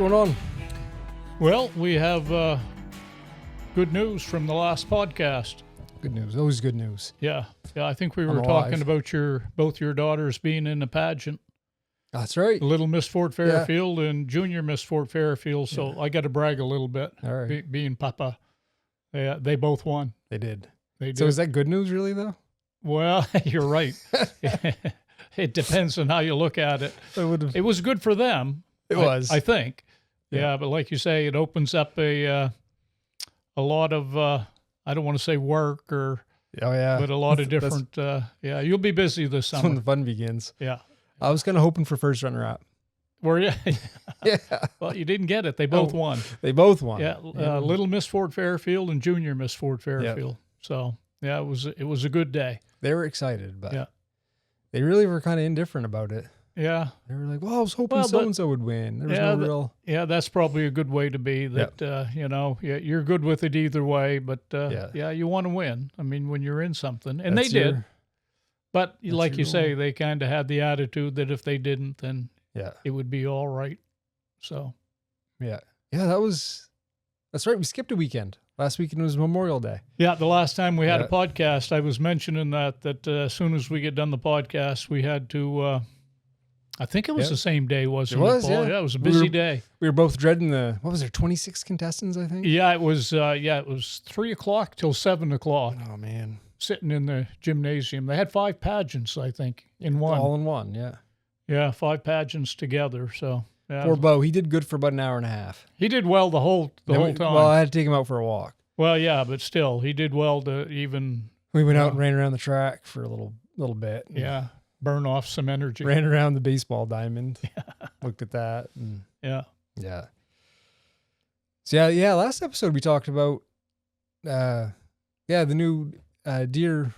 going on? Well, we have good news from the last podcast. Good news. Always good news. Yeah. I think we I'm were alive. talking about both your daughters being in the pageant. That's right. Little Miss Fort Fairfield and Junior Miss Fort Fairfield. So I got to brag a little bit. All right. Being Papa, they both won. They did. They did. So is that good news, really, though? Well, you're right. It depends on how you look at it. It was good for them. It was. I think. Yeah, but like you say, it opens up a lot of I don't want to say work or but a lot of different you'll be busy this summer. That's when the fun begins. Yeah. I was kind of hoping for first runner-up. Were you? Yeah. Well, you didn't get it. They both won. They both won. Yeah, Little Miss Fort Fairfield and Junior Miss Fort Fairfield. So yeah, it was a good day. They were excited, but they really were kind of indifferent about it. Yeah. They were like, well, I was hoping so-and-so would win. There was no real... Yeah, that's probably a good way to be. That, you're good with it either way, but, you want to win. I mean, when you're in something. And they did. But like you say, they kind of had the attitude that if they didn't, then it would be all right. So. Yeah. Yeah, that's right. We skipped a weekend. Last weekend was Memorial Day. Yeah, the last time we had a podcast, I was mentioning that as soon as we get done the podcast, we had to... I think it was the same day, wasn't it? It was, Paul? Yeah, it was a busy day. We were both dreading 26 contestants, I think? Yeah, it was 3 o'clock till 7 o'clock. Oh, man. Sitting in the gymnasium. They had 5 pageants, I think, in one. All in one, yeah. Yeah, 5 pageants together, so. Yeah. Poor Bo, he did good for about an hour and a half. He did well the whole time. Well, I had to take him out for a walk. Well, yeah, but still, he did well to even... We went out and ran around the track for a little bit. Yeah. Burn off some energy. Ran around the baseball diamond. Looked at that. And yeah. So last episode we talked about the new deer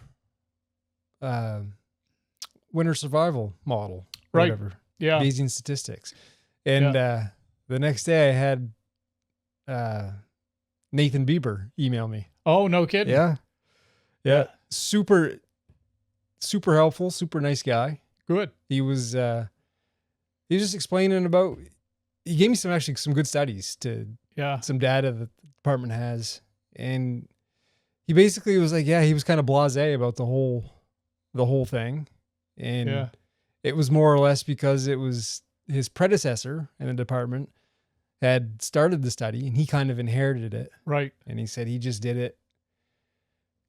winter survival model. Right. Whatever. Yeah. Bayesian statistics. And the next day I had Nathan Bieber email me. Oh, no kidding. Yeah. Super helpful, super nice guy. Good. He was just explaining about, he gave me some good studies to some data that the department has. And he basically was like, he was kind of blasé about the whole thing. And it was more or less because it was his predecessor in the department had started the study and he kind of inherited it. Right. And he said he just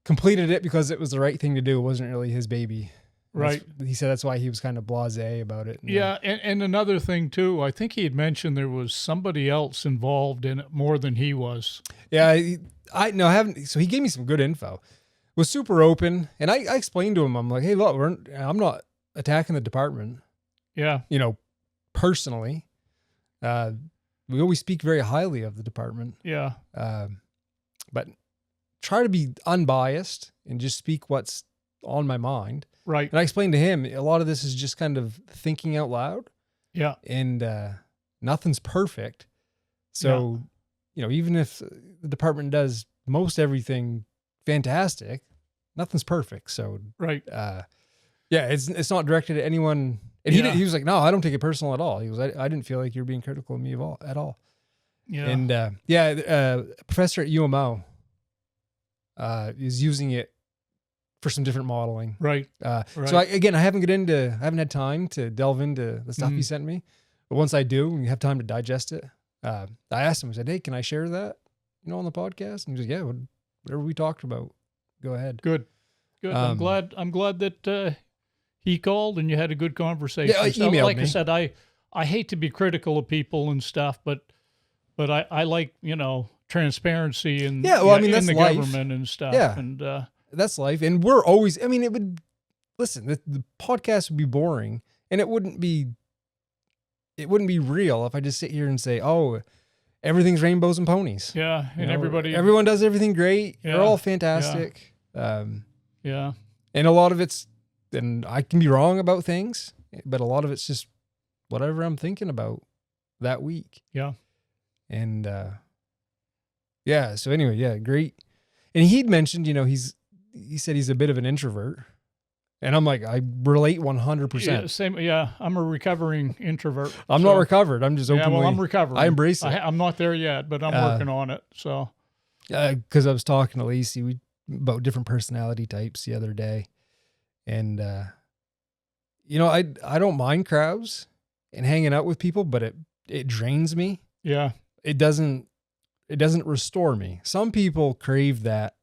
completed it because it was the right thing to do. It wasn't really his baby. Right. He said that's why he was kind of blasé about it. And another thing too, I think he had mentioned there was somebody else involved in it more than he was. Yeah, I haven't. So he gave me some good info. Was super open, and I explained to him, I'm like, hey, look, I'm not attacking the department. Yeah. Personally, we always speak very highly of the department. Yeah. But try to be unbiased and just speak what's on my mind. Right. And I explained to him, a lot of this is just kind of thinking out loud. Yeah. And nothing's perfect. So, even if the department does most everything fantastic, nothing's perfect. So, right. It's not directed at anyone. And he was like, no, I don't take it personal at all. He was, I didn't feel like you're being critical of me at all. Yeah. And a professor at UMO is using it for some different modeling. Right. So I haven't had time to delve into the stuff he sent me, but once I do, and you have time to digest it, I asked him, I said, hey, can I share that, on the podcast? And he said, whatever we talked about, go ahead. Good. I'm glad that he called and you had a good conversation. Yeah, so, emailed like me. I said, I hate to be critical of people and stuff, but I like, transparency and that's in the life. government and stuff. Yeah. And that's life. And we're always, the podcast would be boring and it wouldn't be real if I just sit here and say, oh, everything's rainbows and ponies. Yeah. And everyone does everything great. Yeah, they're all fantastic. And a lot of it's, and I can be wrong about things, but a lot of it's just whatever I'm thinking about that week. Yeah. And, so anyway, great. And he'd mentioned, he said he's a bit of an introvert. And I'm like, I relate 100%. Yeah, same. Yeah, I'm a recovering introvert. I'm not recovered. I'm just openly. Yeah, well, I'm recovering. I embrace it. I'm not there yet, but I'm working on it. So, because I was talking to Lacey about different personality types the other day, and I don't mind crowds and hanging out with people, but it drains me. Yeah, it doesn't restore me. Some people crave that,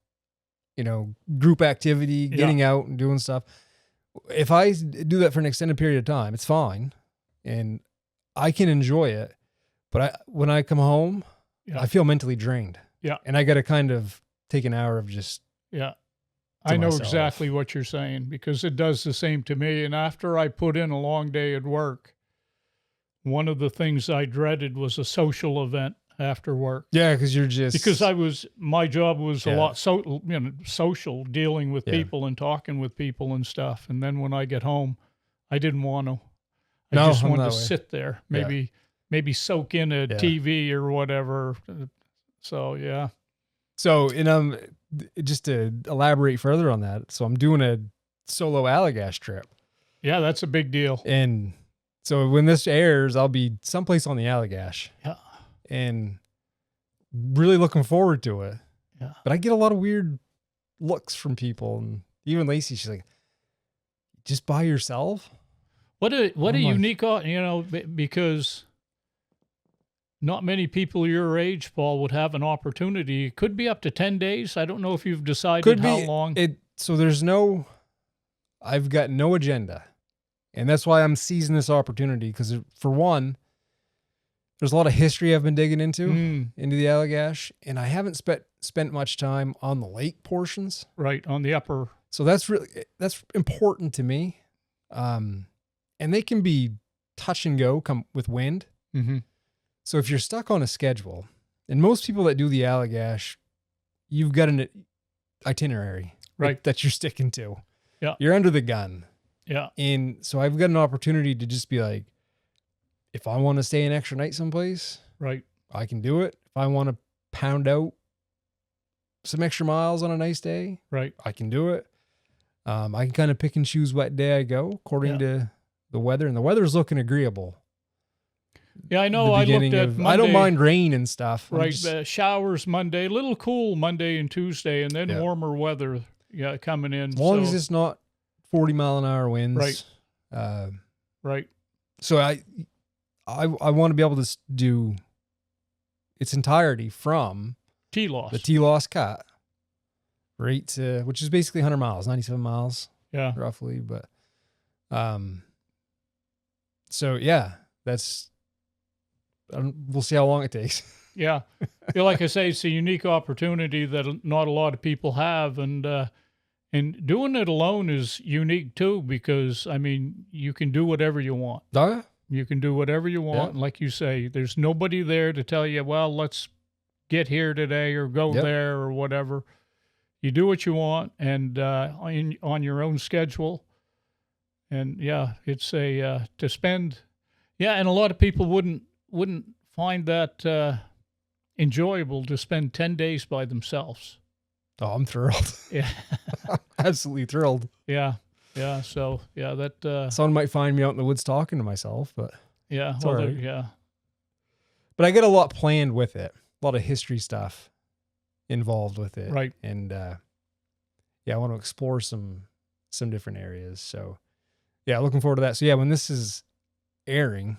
group activity, getting out and doing stuff. If I do that for an extended period of time, it's fine, and I can enjoy it. But when I come home, I feel mentally drained. Yeah, and I got to kind of take an hour of just. Yeah, I know exactly what you're saying, because it does the same to me. And after I put in a long day at work, one of the things I dreaded was a social event after work. Yeah, because my job was a lot social, dealing with people and talking with people and stuff. And then when I get home, I didn't want to. I just wanted to sit there, maybe soak in a TV or whatever. So yeah. So just to elaborate further on that, so I'm doing a solo Allagash trip. Yeah, that's a big deal. And so when this airs, I'll be someplace on the Allagash. Yeah. And really looking forward to it. Yeah. But I get a lot of weird looks from people, and even Lacey, she's like, "Just by yourself?" What a unique, because not many people your age, Paul, would have an opportunity. It could be up to 10 days. I don't know if you've decided how long. So I've got no agenda. And that's why I'm seizing this opportunity, because for one, there's a lot of history I've been digging into the Allagash, and I haven't spent much time on the lake portions. Right, on the upper. So that's important to me. And they can be touch and go with wind. Mm-hmm. So if you're stuck on a schedule, and most people that do the Allagash, you've got an itinerary that you're sticking to. Yeah. You're under the gun. Yeah. And so I've got an opportunity to just be like, if I want to stay an extra night someplace, right, I can do it. If I want to pound out some extra miles on a nice day, right, I can do it. I can kind of pick and choose what day I go according to the weather, and the weather's looking agreeable. Yeah, I know. I looked at Monday, I don't mind rain and stuff. Right, showers Monday, a little cool Monday and Tuesday, and then warmer weather coming in. As long as it's not 40-mile-an-hour winds. Right. Right. So I want to be able to do its entirety from T-Loss. The T-Loss cut, right to, which is basically 100 miles, 97 miles, roughly. But, so yeah, we'll see how long it takes. Yeah. Like I say, it's a unique opportunity that not a lot of people have. And doing it alone is unique too, because you can do whatever you want. Oh, yeah. You can do whatever you want. Yeah. And like you say, there's nobody there to tell you, well, let's get here today or go there or whatever. You do what you want and on your own schedule. And it's to spend. Yeah, and a lot of people wouldn't find that enjoyable to spend 10 days by themselves. Oh, I'm thrilled. Yeah. Absolutely thrilled. Yeah. Yeah. So that someone might find me out in the woods talking to myself, but it's all right. Yeah. But I get a lot planned with it. A lot of history stuff involved with it. Right. And I want to explore some different areas. So looking forward to that. So when this is airing,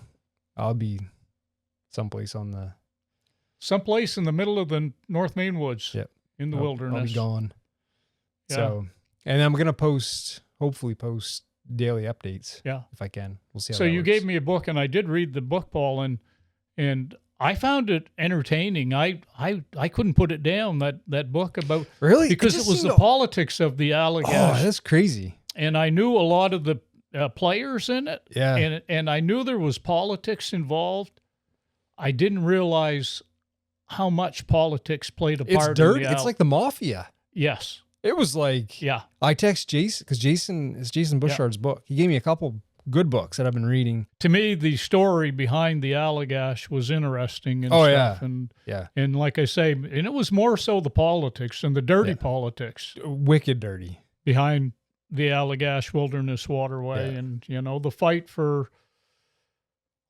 I'll be someplace in the middle of the North Maine woods. Yep. In the wilderness. I'll be gone. Yeah. So, and I'm going to hopefully post daily updates. Yeah. If I can. We'll see how So that you works. gave me a book, and I did read the book, Paul, and I found it entertaining. I couldn't put it down, that book about... Really? Because it was the politics of the Allagash. Oh, that's crazy. And I knew a lot of the players in it. Yeah. And I knew there was politics involved. I didn't realize how much politics played a part. It's dirty. It's like the mafia. Yes. It was like, I text Jason, because it's Jason Bushard's book. He gave me a couple good books that I've been reading. To me, the story behind the Allagash was interesting and stuff. And like I say, and it was more so the politics and the dirty politics. Wicked dirty. Behind the Allagash Wilderness Waterway, and the fight for,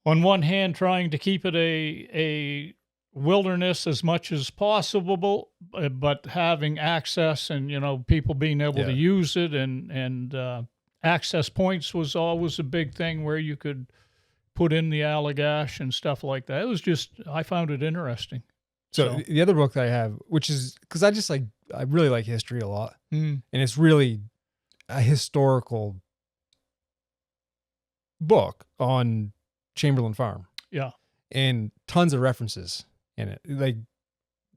on one hand, trying to keep it a wilderness as much as possible, but having access and people being able to use it, and access points was always a big thing where you could put in the Allagash and stuff like that. It was I found it interesting. So the other book that I have, which is because I really like history a lot, and it's really a historical book on Chamberlain Farm. Yeah, and tons of references in it. Like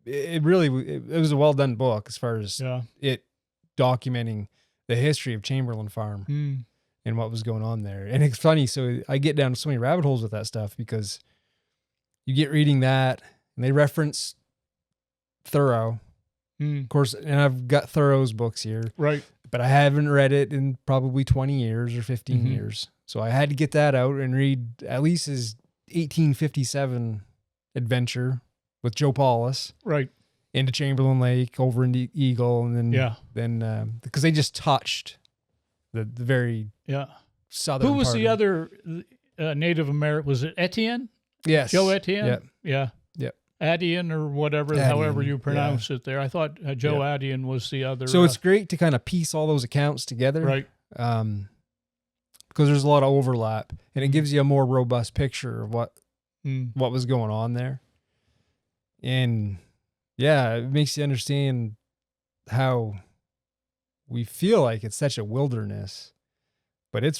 it was a well done book as far as it documenting the history of Chamberlain Farm and what was going on there. And it's funny, so I get down so many rabbit holes with that stuff because you get reading that and they reference Thoreau. Of course, and I've got Thoreau's books here. Right. But I haven't read it in probably 20 years or 15 years. So I had to get that out and read at least his 1857 adventure with Joe Paulus. Right. Into Chamberlain Lake, over into Eagle, and then because they just touched the very southern. Who was the other Native American? Was it Etienne? Yes, Joe Etienne. Yeah. Addian or whatever, however you pronounce it there. I thought Joe Addian was the other. So it's great to kind of piece all those accounts together, right? Because there's a lot of overlap, and it gives you a more robust picture of what was going on there, and it makes you understand how we feel like it's such a wilderness, but it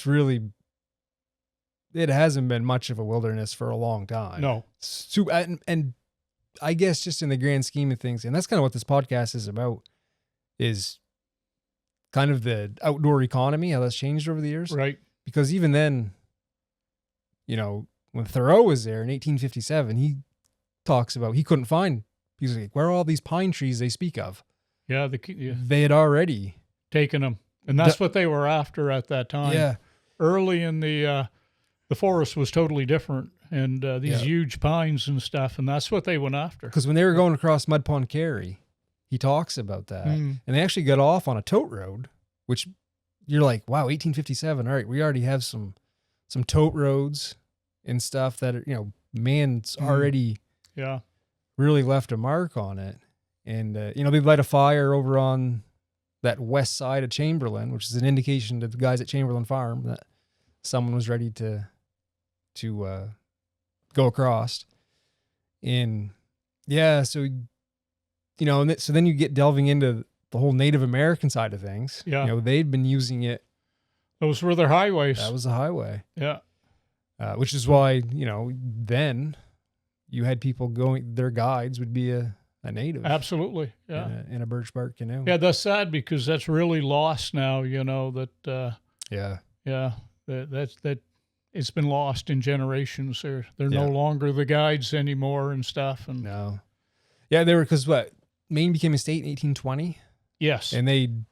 hasn't been much of a wilderness for a long time. No, and I guess just in the grand scheme of things, and that's kind of what this podcast is about, is kind of the outdoor economy, how that's changed over the years. Right. Because even then, when Thoreau was there in 1857, he talks about he couldn't find, he's like, where are all these pine trees they speak of? Yeah. They had already taken them. And that's what they were after at that time. Yeah. Early in the forest was totally different. And these huge pines and stuff, and that's what they went after. Because when they were going across Mud Pond Carry, he talks about that. And they actually got off on a tote road, which you're like, wow, 1857. All right, we already have some tote roads and stuff that are, man's already really left a mark on it. And, they'd light a fire over on that west side of Chamberlain, which is an indication to the guys at Chamberlain Farm that someone was ready to go across. And so so then you get delving into the whole Native American side of things. They'd been using it. Those were their highways. That was the highway. Yeah. Which is why then you had people going, their guides would be a native. Absolutely. Yeah. In a birch bark canoe. Yeah, that's sad because that's really lost now, that that it's been lost in generations. They're no longer the guides anymore and stuff. And no. Yeah, they were, because Maine became a state in 1820. Yes. And they'd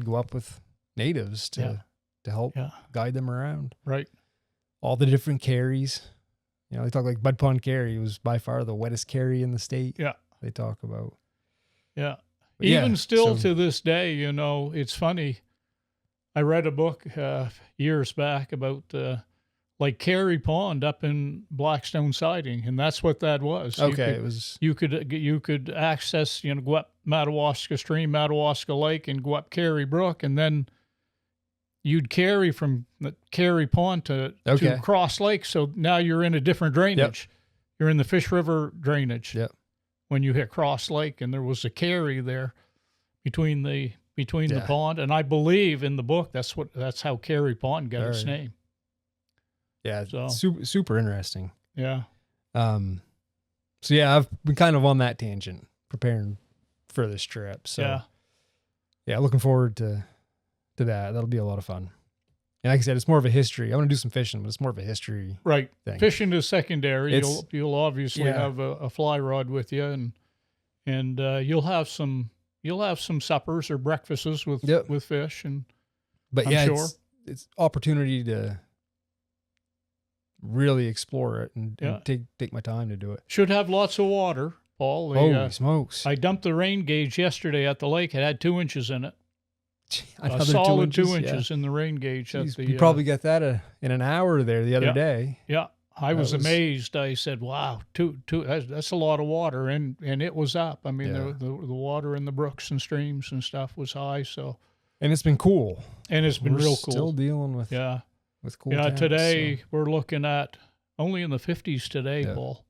go up with natives to help guide them around. Right. All the different carries. They talk like Mud Pond Carry was by far the wettest carry in the state. Yeah. They talk about. Yeah. But even still to this day, it's funny. I read a book years back about like Carey Pond up in Blackstone Siding, and that's what that was. Okay, you could access, go up Madawaska Stream, Madawaska Lake, and go up Carey Brook, and then you'd carry from the Carey Pond to Cross Lake. So now you're in a different drainage. Yep. You're in the Fish River drainage. Yep. When you hit Cross Lake, and there was a carry there between the pond, and I believe in the book that's how Carey Pond got its name. Yeah, so super interesting. Yeah. So I've been kind of on that tangent preparing for this trip. So looking forward to that. That'll be a lot of fun. And like I said, it's more of a history. I want to do some fishing, but it's more of a history thing. Fishing is secondary. You'll obviously have a fly rod with you, and you'll have some suppers or breakfasts with fish, but I'm sure it's opportunity to really explore it and take my time to do it. Should have lots of water, Paul. Holy smokes! I dumped the rain gauge yesterday at the lake. It had 2 inches in it. A solid 2 inches in the rain gauge. Jeez, you probably got that in an hour there the other day. Yeah. I was amazed. I said, wow, that's a lot of water. And it was up. I mean, the water in the brooks and streams and stuff was high. So, and it's been cool. And it's been real cool. Still dealing with cool temps, today we're looking at only in the 50s today, Paul.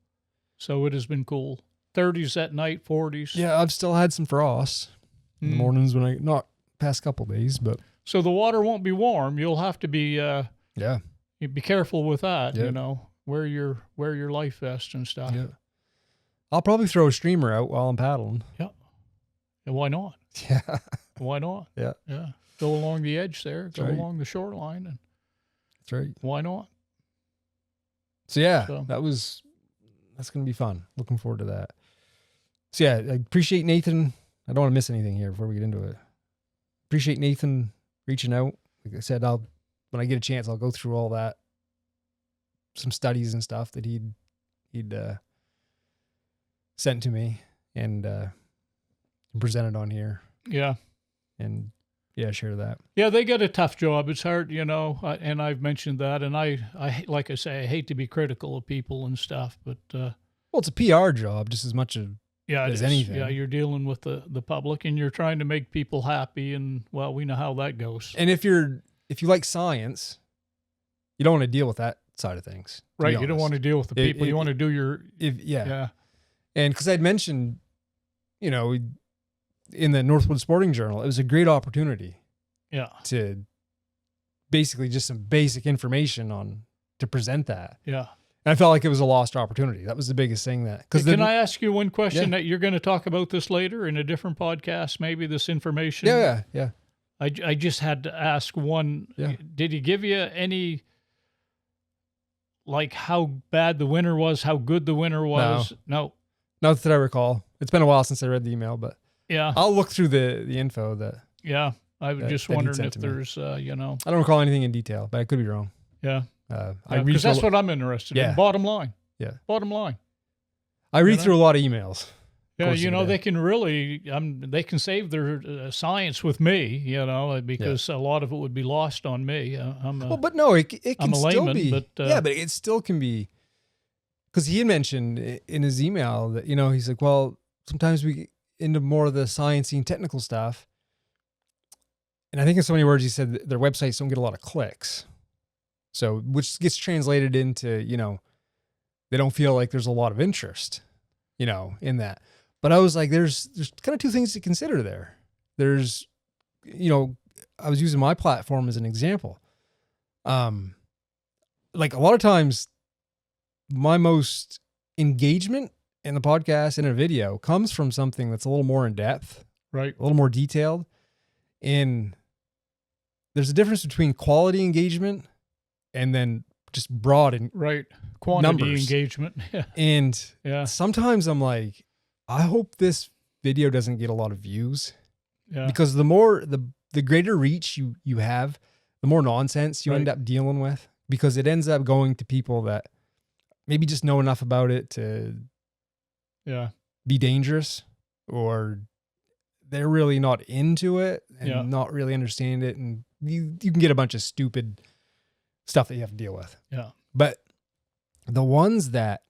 So it has been cool. 30s at night, 40s. Yeah, I've still had some frost in the mornings when not past couple days, but so the water won't be warm. You'll have to be be careful with that. You know, wear your life vest and stuff. Yeah, I'll probably throw a streamer out while I'm paddling. Yeah, and why not? Yeah, why not? Yeah. Go along the edge there. Go along the shoreline, and that's right. Why not? So that's gonna be fun. Looking forward to that. So I appreciate Nathan. I don't want to miss anything here before we get into it. Appreciate Nathan reaching out. Like I said, when I get a chance, I'll go through all that, some studies and stuff that he'd sent to me and presented on here. Yeah. And share that. Yeah, they get a tough job. It's hard, you know, and I've mentioned that. And I like I say, I hate to be critical of people and stuff, but well, it's a PR job just as much as anything. Yeah, you're dealing with the public and you're trying to make people happy, and well, we know how that goes. And if you like science, you don't want to deal with that side of things. Right, you don't want to deal with the people. You want to do your And because I'd mentioned, you know, in the Northwood Sporting Journal, it was a great opportunity. Yeah. To basically just some basic information to present that. Yeah. And I felt like it was a lost opportunity. That was the biggest thing Can I ask you one question that you're going to talk about this later in a different podcast, maybe this information? Yeah. I just had to ask one. Yeah. Did he give you any, like how bad the winter was, how good the winter was? No. Not that I recall. It's been a while since I read the email, but I'll look through the info that. Yeah. I was just wondering if there's, you know. I don't recall anything in detail, but I could be wrong. Yeah. Because that's what I'm interested in. Bottom line. Yeah. Bottom line. I read through a lot of emails. Yeah, you know, they can really, they can save their science with me, you know, because a lot of it would be lost on me. But no, it can I'm a still layman, be. But, but it still can be. Because he had mentioned in his email that, you know, he's like, well, sometimes we get into more of the sciencey and technical stuff. And I think in so many words, he said that their websites don't get a lot of clicks. So, which gets translated into, you know, they don't feel like there's a lot of interest, you know, in that. But I was like, there's kind of two things to consider there. There's, you know, I was using my platform as an example. Like a lot of times my most engagement in the podcast and in a video comes from something that's a little more in depth, right? A little more detailed. And there's a difference between quality engagement and then just broad and quantity numbers. Engagement. And sometimes I'm like, I hope this video doesn't get a lot of views. Yeah. Because the greater reach you have, the more nonsense you end up dealing with, because it ends up going to people that maybe just know enough about it to be dangerous, or they're really not into it and not really understand it. And you can get a bunch of stupid stuff that you have to deal with. Yeah. But the ones that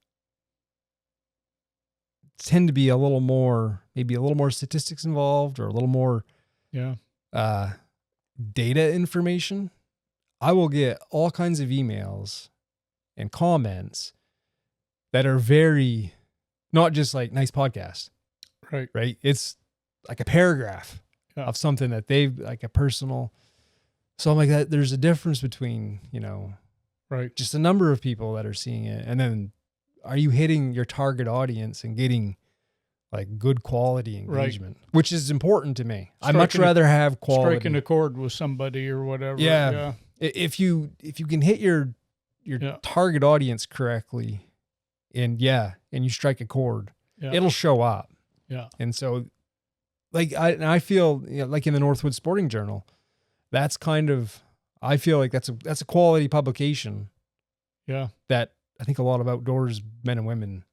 tend to be maybe a little more statistics involved, or a little more data information, I will get all kinds of emails and comments that are very, not just like nice podcast. Right. It's like a paragraph of something that they've, like a personal. So I'm like, that there's a difference between, you know, just a number of people that are seeing it. And then are you hitting your target audience and getting like good quality engagement, which is important to me. I'd much rather have quality. Striking a chord with somebody or whatever. Yeah. If you can hit your target audience correctly and you strike a chord, it'll show up. Yeah. And so like, I feel, you know, like in the Northwood Sporting Journal, that's kind of, I feel like that's a quality publication. Yeah. That I think a lot of outdoors men and women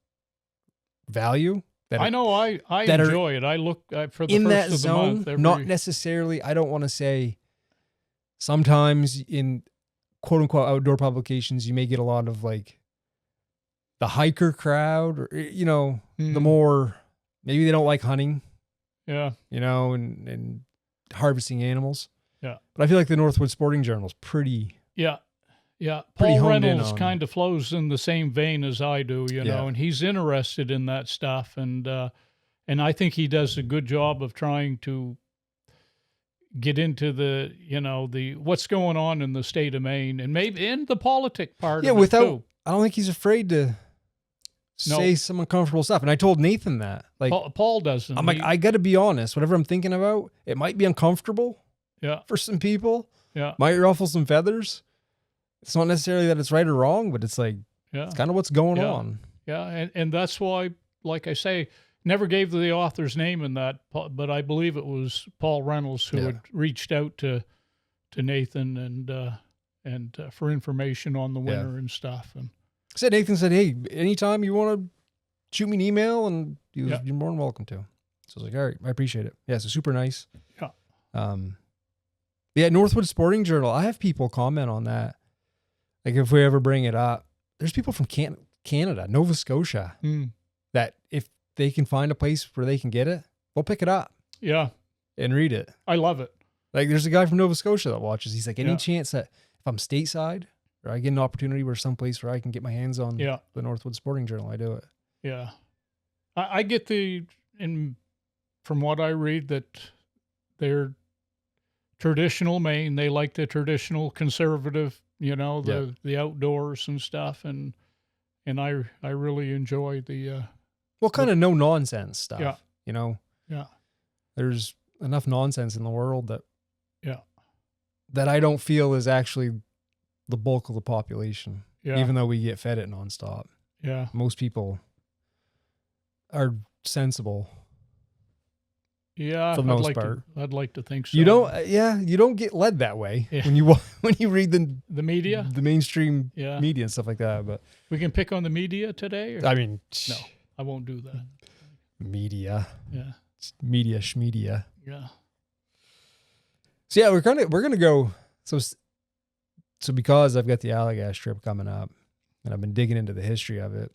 value. I know I enjoy it. I look for the in first that of the zone, month. not necessarily. I don't want to say. Sometimes in quote unquote outdoor publications, you may get a lot of like the hiker crowd, or the more maybe they don't like hunting. Yeah, and harvesting animals. Yeah, but I feel like the Northwood Sporting Journal is pretty. Yeah. Yeah, pretty Paul honed in Reynolds on- kind of flows in the same vein as I do, and he's interested in that stuff, and I think he does a good job of trying to get into the what's going on in the state of Maine, and maybe in the politic part of it too. I don't think he's afraid to say some uncomfortable stuff, and I told Nathan that. Like Paul doesn't. I'm like, I got to be honest. Whatever I'm thinking about, it might be uncomfortable. Yeah. For some people. Yeah. Might ruffle some feathers. It's not necessarily that it's right or wrong, but it's like, it's kind of what's going on. Yeah. And that's why, like I say, never gave the author's name in that, but I believe it was Paul Reynolds who had reached out to Nathan and for information on the winter and stuff. And Nathan said, hey, anytime you want to shoot me an email, and you're more than welcome to. So I was like, all right, I appreciate it. Yeah, so super nice. Yeah. Northwood Sporting Journal. I have people comment on that. Like if we ever bring it up, there's people from Canada, Nova Scotia, that if they can find a place where they can get it, they'll pick it up. Yeah. And read it. I love it. Like there's a guy from Nova Scotia that watches. He's like, any chance that if I'm stateside or I get an opportunity where someplace where I can get my hands on the Northwood Sporting Journal, I do it. Yeah. I get from what I read, that they're traditional Maine. They like the traditional conservative, the outdoors and stuff. And I really enjoy the, kind of no nonsense stuff, Yeah. There's enough nonsense in the world that I don't feel is actually the bulk of the population, even though we get fed it nonstop. Yeah. Most people are sensible. Yeah, for the most part. I'd like to think so. You don't get led that way when you read the media, the mainstream media and stuff like that. But we can pick on the media today. I mean, no, I won't do that. Media, yeah, schmedia. Yeah. So we're gonna go. So because I've got the Allagash trip coming up, and I've been digging into the history of it,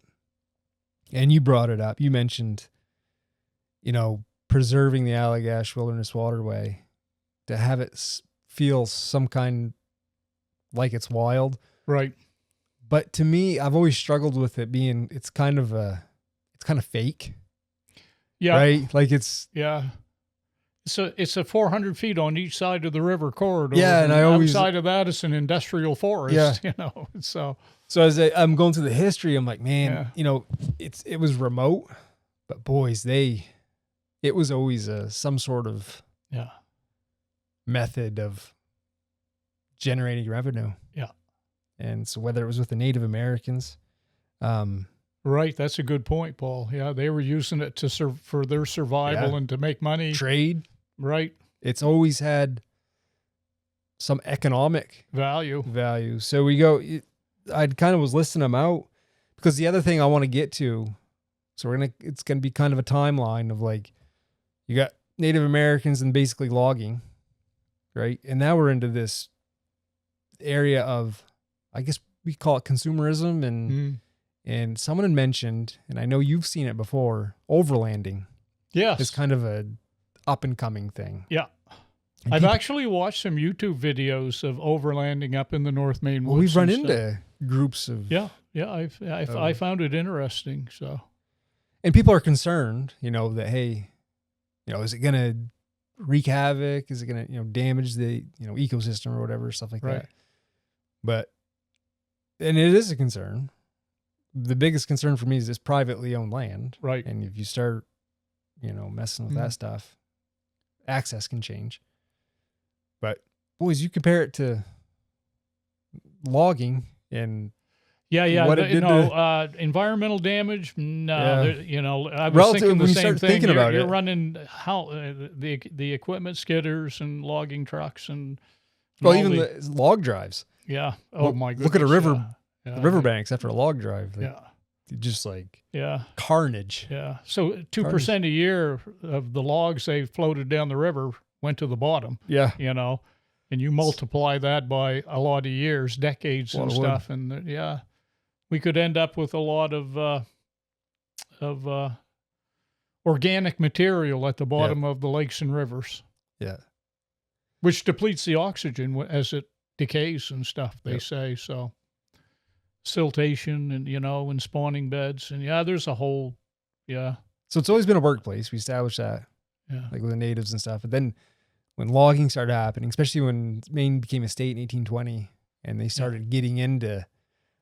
and you brought it up. You mentioned, preserving the Allagash Wilderness Waterway, to have it feel some kind like it's wild. Right. But to me, I've always struggled with it being, it's kind of fake. Yeah. Right. Like it's. Yeah. So it's a 400 feet on each side of the river corridor. Yeah. And outside of that, it's an industrial forest, so as I'm going through the history, I'm like, man, it was remote, but boys, it was always some sort of method of generating revenue. Yeah. And so whether it was with the Native Americans, right. That's a good point, Paul. Yeah. They were using it for their survival and to make money. Trade. Right. It's always had some economic value. So I kind of was listing them out, because the other thing I want to get to, so it's going to be kind of a timeline of like, you got Native Americans and basically logging, right? And now we're into this area of, I guess we call it consumerism, and someone had mentioned, and I know you've seen it before, overlanding. Yes. It's kind of a up and coming thing. Yeah. And I've actually watched some YouTube videos of overlanding up in the North Maine woods. Well, we've run into groups of. Yeah. Yeah. I found it interesting. So. And people are concerned, that, hey, is it going to wreak havoc? Is it going to, damage the, ecosystem or whatever, stuff like that. But, and it is a concern. The biggest concern for me is this privately owned land. Right. And if you start, messing with that stuff, access can change. But boys, you compare it to logging and what it did environmental damage. No, I was relative, thinking the same thing. You're running the equipment skidders and logging trucks and even the log drives. Yeah. Oh my goodness. Look at the riverbanks after a log drive. just like carnage. Yeah. So 2% a year of the logs they floated down the river went to the bottom. Yeah. You know, and you multiply that by a lot of years, decades and stuff. And we could end up with a lot of organic material at the bottom of the lakes and rivers. Yeah. Which depletes the oxygen as it decays and stuff, they say. So siltation and, and spawning beds. And there's a whole, So it's always been a workplace. We established that, like with the natives and stuff. But then when logging started happening, especially when Maine became a state in 1820 and they started getting into,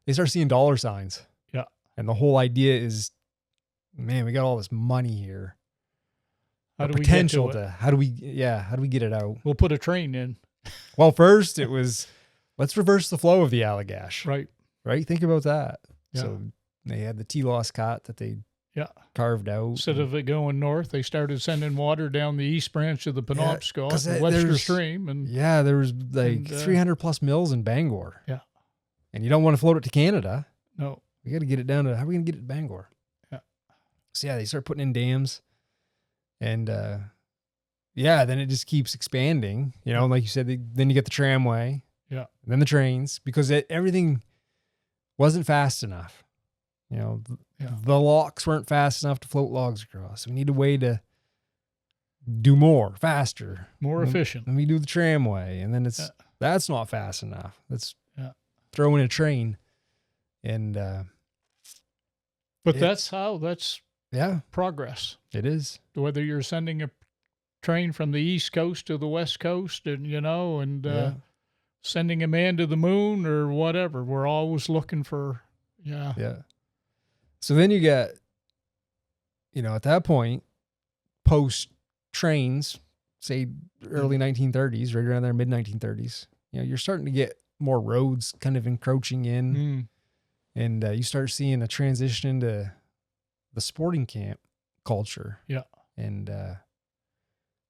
they started seeing dollar signs. Yeah. And the whole idea is, man, we got all this money here. How do we get to it? How do we get it out? We'll put a train in. Well, first it was, let's reverse the flow of the Allagash. Right. Think about that. Yeah. So they had the T-Loss Cat that they carved out. Instead of it going north, they started sending water down the east branch of the Penobscot, the Webster Stream. And there was like 300 plus mills in Bangor. Yeah. And you don't want to float it to Canada. No. We got to get it down to, how are we going to get it to Bangor? Yeah. So they start putting in dams. And then it just keeps expanding, like you said, then you get the tramway, and then the trains, because everything wasn't fast enough. The locks weren't fast enough to float logs across. We need a way to do more, faster, more efficient. Then we do the tramway, and then that's not fast enough. Let's throw in a train, and but that's progress. It is. Whether you're sending a train from the East Coast to the West Coast and, sending a man to the moon or whatever, we're always looking for, So then you get, at that point, post trains, say early 1930s, right around there, mid 1930s, you're starting to get more roads kind of encroaching in, and you start seeing a transition into the sporting camp culture, and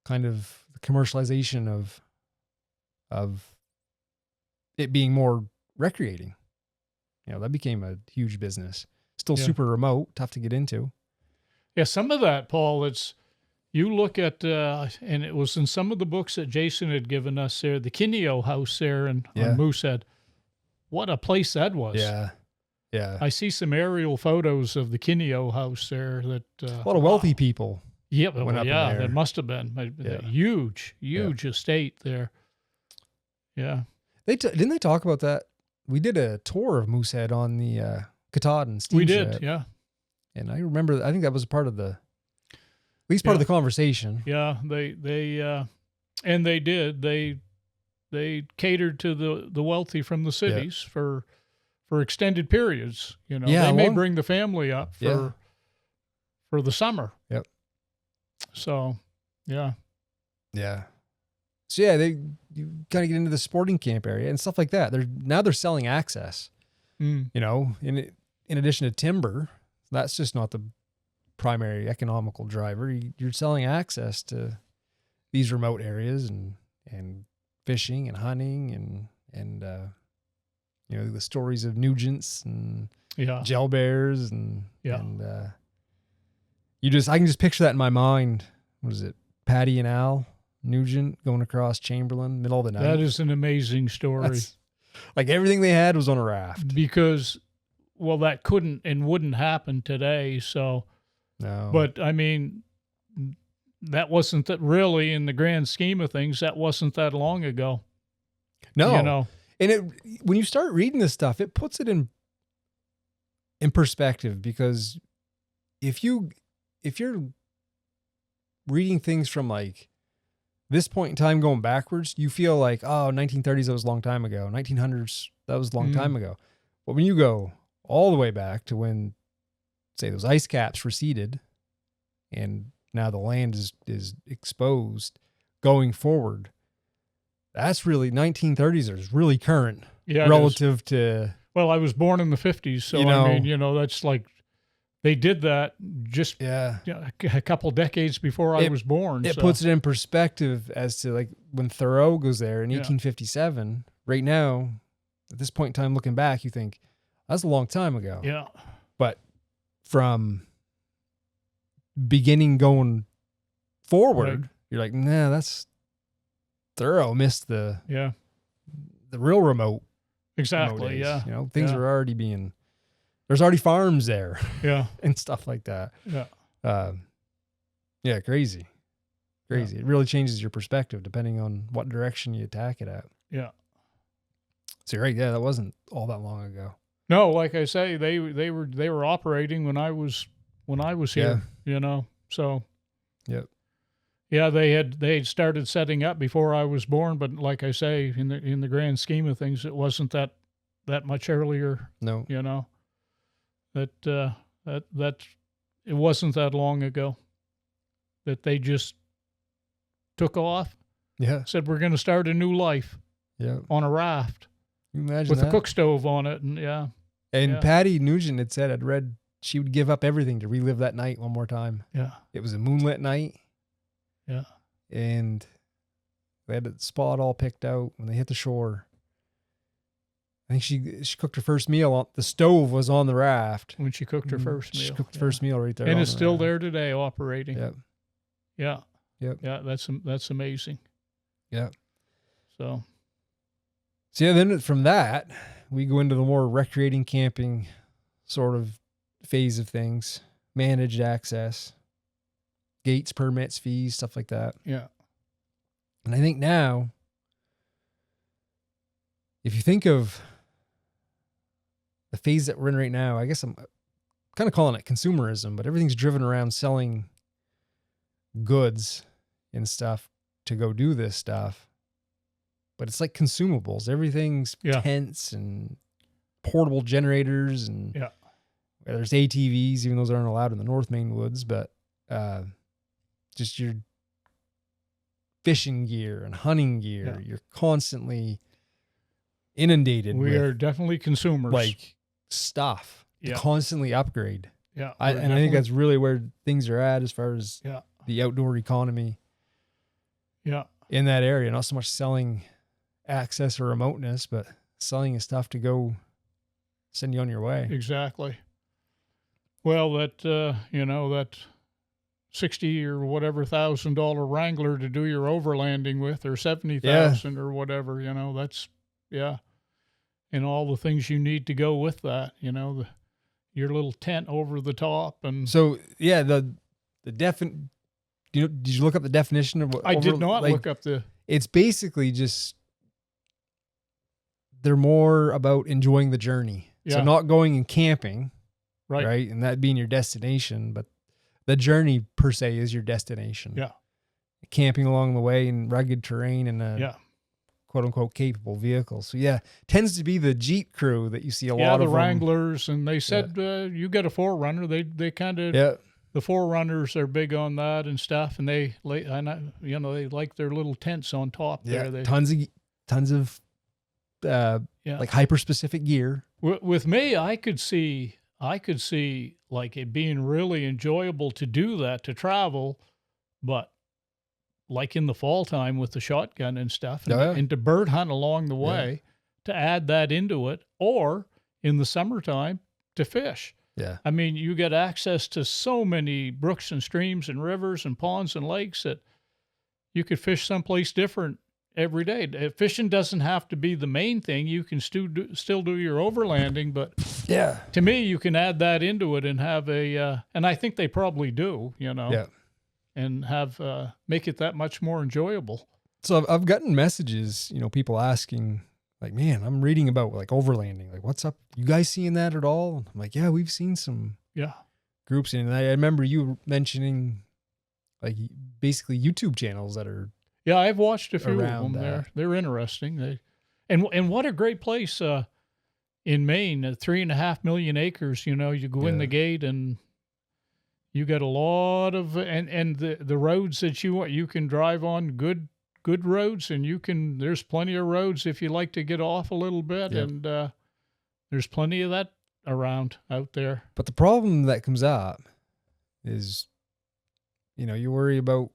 kind of the commercialization of it being more recreating. That became a huge business. Still super remote, tough to get into. Yeah, some of that, Paul, you look at, and it was in some of the books that Jason had given us there, the Kineo House there on Moosehead. What a place that was. Yeah. Yeah. I see some aerial photos of the Kineo House there. That a lot of wealthy people. Yeah, there must have been a huge estate there. Yeah. Didn't they talk about that? We did a tour of Moosehead on the Katahdin steamship. We did, yeah. And I remember, I think that was part of the, at least part of the conversation. Yeah, they did. They catered to the wealthy from the cities for extended periods. They may bring the family up for the summer. Yep. So, yeah. Yeah. So you kind of get into the sporting camp area and stuff like that. They're selling access. In addition to timber, that's just not the primary economical driver. You're selling access to these remote areas and fishing and hunting and the stories of Nugents and gel bears and I can just picture that in my mind. What is it? Patty and Al Nugent going across Chamberlain, middle of the night. That is an amazing story. Like everything they had was on a raft. Because, that couldn't and wouldn't happen today. So, no. But I mean, that wasn't that really in the grand scheme of things. That wasn't that long ago. No, and when you start reading this stuff, it puts it in perspective, because if you're reading things from like this point in time going backwards, you feel like, 1930s, that was a long time ago. 1900s, that was a long time ago. But when you go all the way back to when, say, those ice caps receded and now the land is exposed going forward, that's really 1930s is really current relative to. Well, I was born in the 50s, so I mean, that's like they did that just a couple decades before I was born. It puts it in perspective as to like when Thoreau goes there in 1857. Right now, at this point in time, looking back, you think that's a long time ago. Yeah, but from beginning going forward, Right. you're like, nah, that's thorough. Missed the real remote. Exactly. Days. Yeah. You know, things are already there's already farms there. Yeah. And stuff like that. Yeah. Yeah. Crazy. Yeah. It really changes your perspective depending on what direction you attack it at. Yeah. So you're right. Yeah. That wasn't all that long ago. No, like I say, they were operating when I was here, you know. So yep. Yeah, they had started setting up before I was born, but like I say, in the grand scheme of things, it wasn't that much earlier. No. You know. That it wasn't that long ago that they just took off. Yeah. Said we're going to start a new life. Yeah. On a raft. Imagine with that. a cook stove on it, and And Patty Nugent had said, I'd read she would give up everything to relive that night one more time. Yeah. It was a moonlit night. Yeah. And they had the spot all picked out when they hit the shore. I think she cooked her first meal. The stove was on the raft. When she cooked her first meal. She cooked the first meal right there. And it's still there today operating. Yep. Yeah. Yep. Yeah, that's amazing. Yeah. So yeah, then from that, we go into the more recreating camping sort of phase of things. Managed access, gates, permits, fees, stuff like that. Yeah. And I think now, if you think of the phase that we're in right now, I guess I'm kind of calling it consumerism, but everything's driven around selling goods and stuff to go do this stuff. But it's like consumables. Everything's tents and portable generators and there's ATVs, even those aren't allowed in the North Maine woods, but just your fishing gear and hunting gear. You're constantly inundated we are definitely consumers. Like stuff to constantly upgrade. Yeah. I think that's really where things are at as far as the outdoor economy. Yeah. In that area, not so much selling access or remoteness, but selling stuff to go send you on your way. Exactly. Well, that that $60,000 or whatever $1,000 Wrangler to do your overlanding with, or $70,000 or whatever, that's and all the things you need to go with that, your little tent over the top, and so did you look up the definition of what? I did not look up the. It's basically just they're more about enjoying the journey. So not going and camping, right, and that being your destination, but the journey per se is your destination. Yeah, camping along the way in rugged terrain and a quote unquote capable vehicle. So tends to be the Jeep crew that you see a lot of. Yeah, the Wranglers, and they said you get a 4Runner. They kind of The 4Runners are big on that and stuff, and they like their little tents on top there. Tons of like hyper specific gear. With me, I could see like it being really enjoyable to do that, to travel, but like in the fall time with the shotgun and stuff, and to bird hunt along the way, to add that into it, or in the summertime to fish. Yeah. I mean, you get access to so many brooks and streams and rivers and ponds and lakes that you could fish someplace different every day. Fishing doesn't have to be the main thing. You can still do your overlanding, but to me, you can add that into it and have and I think they probably do, and have make it that much more enjoyable. So I've gotten messages, people asking, like, man, I'm reading about like overlanding. Like, what's up? You guys seeing that at all? And I'm like, yeah, we've seen some groups. And I remember you mentioning like basically YouTube channels that are. Yeah, I've watched a few of them. They're interesting. And what a great place in Maine, 3.5 million acres. You go in the gate and you got a lot of and the roads that you can drive on, good roads, and there's plenty of roads if you like to get off a little bit, and there's plenty of that around out there. But the problem that comes up is, you worry about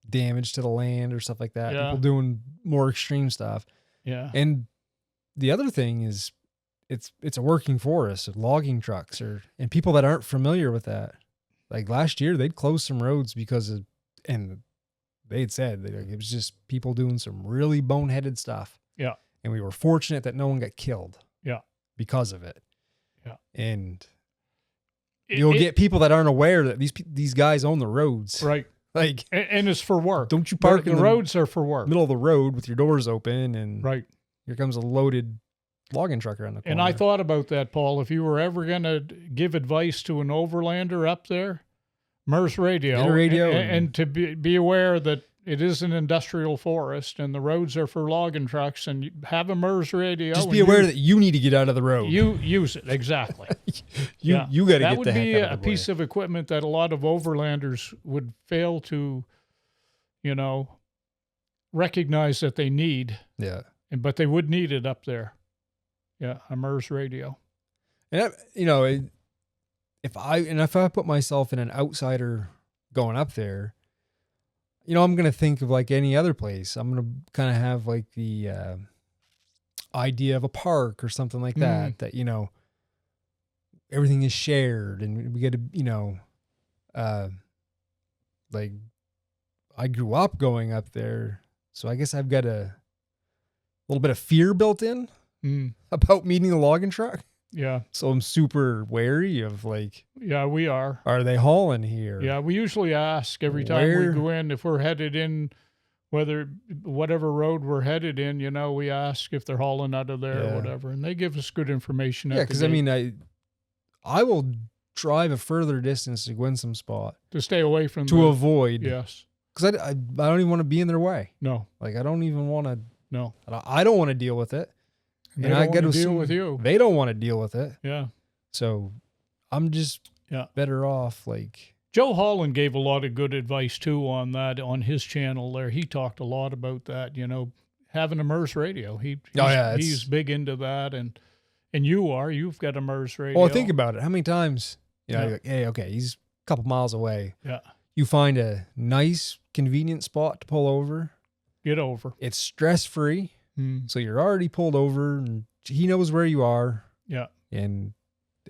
damage to the land or stuff like that. People doing more extreme stuff. Yeah. And the other thing is it's a working forest of logging trucks and people that aren't familiar with that. Like last year, they'd close some roads and they'd said that it was just people doing some really boneheaded stuff. Yeah. And we were fortunate that no one got killed. Yeah. Because of it. Yeah. And you'll get people that aren't aware that these guys own the roads. Right. Like, and it's for work. Don't you park the roads are for work. Middle of the road with your doors open and right. Here comes a loaded logging truck around the corner. And I thought about that, Paul. If you were ever going to give advice to an overlander up there, MERS radio. Get a radio. And to be aware that it is an industrial forest and the roads are for logging trucks, and have a MERS radio. Just be aware that you need to get out of the road. You use it. Exactly. you got to get the heck out of the way. That would be a piece of equipment that a lot of overlanders would fail to, recognize that they need. Yeah. But they would need it up there. Yeah, a MERS radio. And if I put myself in an outsider going up there, I'm going to think of like any other place. I'm going to kind of have like the idea of a park or something like that, that, everything is shared and we get to, like I grew up going up there. So I guess I've got a little bit of fear built in about meeting a logging truck. Yeah. So I'm super wary of like. Yeah, we are. Are they hauling here? Yeah, we usually ask every time we go in if we're headed in, whatever road we're headed in, we ask if they're hauling out of there or whatever, and they give us good information. Yeah, because I will drive a further distance to go in some spot to stay away from avoid. Yes. Because I don't even want to be in their way. No. Like I don't even want to. No. I don't want to deal with it. And I got to deal with you. They don't want to deal with it. Yeah. So I'm just better off. Like Joe Holland gave a lot of good advice too on that on his channel there. He talked a lot about that, having a MERS radio. He's big into that, and you've got a MERS radio. Well, think about it. How many times you're like, hey, okay, he's a couple miles away. Yeah. You find a nice, convenient spot to pull over. Get over. It's stress-free. So you're already pulled over and he knows where you are. Yeah. And